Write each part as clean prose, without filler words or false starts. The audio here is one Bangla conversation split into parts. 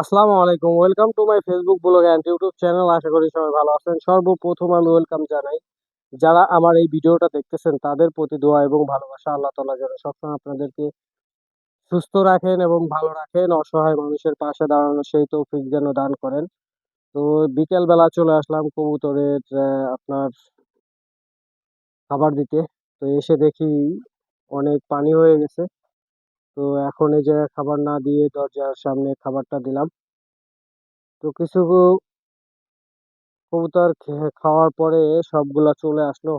আসসালামু আলাইকুম। Welcome to my Facebook blog and YouTube channel. আশা করি সবাই ভালো আছেন। সর্বপ্রথম আমি ওয়েলকাম জানাই যারা আমার এই ভিডিওটা দেখতেছেন তাদের প্রতি দোয়া এবং ভালোবাসা। আল্লাহ তাআলা যেন সবসময় আপনাদেরকে সুস্থ রাখেন এবং ভালো রাখেন। অসহায় মানুষের পাশে দাঁড়ানোর সেই তৌফিক যেন দান করেন। তো বিকেল বেলা চলে আসলাম কবুতরের আপনার খাবার দিতে। তো এসে দেখি অনেক পানি হয়ে গেছে। তো এখন এই যে খাবার না দিয়ে দরজার সামনে খাবারটা দিলাম। তো কিছু কবুতর খাওয়ার পরে সবগুলা চলে আসলো।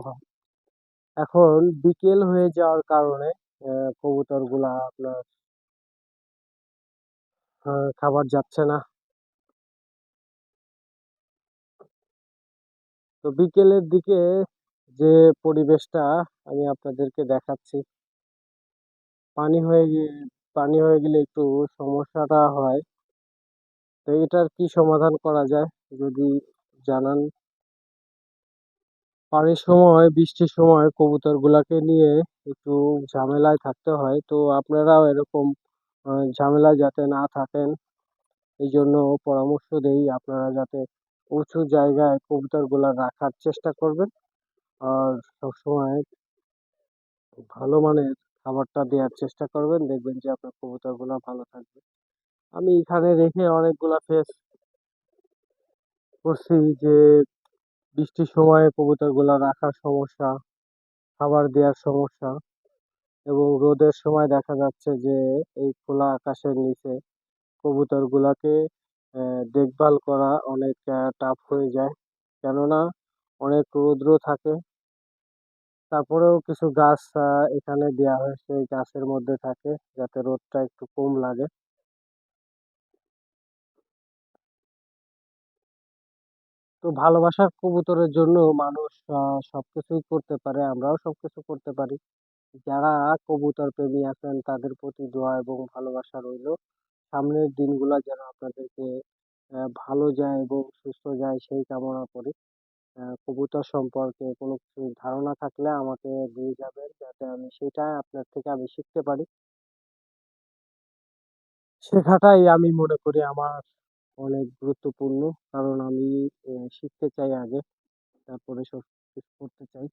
এখন বিকেল হয়ে যাওয়ার কারণে কবুতরগুলা আপনার খাবার যাচ্ছে না। তো বিকেলের দিকে যে পরিবেশটা আমি আপনাদেরকে দেখাচ্ছি, পানি হয়ে গিয়ে পানি হয়ে গেলে একটু সমস্যাটা হয়। তো এটার কি সমাধান করা যায় যদি জানান। পানির সময়, বৃষ্টির সময় কবুতরগুলাকে নিয়ে একটু ঝামেলায় থাকতে হয়। তো আপনারাও এরকম ঝামেলায় যাতে না থাকেন এই জন্য পরামর্শ দেই, আপনারা যাতে উঁচু জায়গায় কবুতরগুলা রাখার চেষ্টা করবেন। আর সবসময় ভালো মানের খাবারটা দেওয়ার চেষ্টা করবেন, দেখবেন যে আপনার কবুতরগুলা ভালো থাকবে। আমি এখানে রেখে অনেকগুলা ফেস করছি যে বৃষ্টির সময় কবুতরগুলা রাখার সমস্যা, খাবার দেওয়ার সমস্যা, এবং রোদের সময় দেখা যাচ্ছে যে এই খোলা আকাশের নিচে কবুতরগুলাকে দেখভাল করা অনেক টাফ হয়ে যায়। কেননা অনেক রৌদ্র থাকে। তারপরেও কিছু গাছ এখানে দেয়া হয়েছে, এই গাছের মধ্যে থাকে যাতে রোদটা একটু কম লাগে। তো ভালোবাসার কবুতরের জন্য মানুষ সবকিছুই করতে পারে, আমরাও সবকিছু করতে পারি। যারা কবুতর প্রেমী আছেন তাদের প্রতি দোয়া এবং ভালোবাসা রইলো। সামনের দিনগুলা যেন আপনাদেরকে ভালো যায় এবং সুস্থ যায় সেই কামনা করি। কবুতর সম্পর্কে কোনো কিছু ধারণা থাকলে আমাকে দিয়ে যাবেন, যাতে আমি সেটা আপনার থেকে আমি শিখতে পারি। শেখাটাই আমি মনে করি আমার অনেক গুরুত্বপূর্ণ। কারণ আমি শিখতে চাই আগে, তারপরে সব কিছু করতে চাই।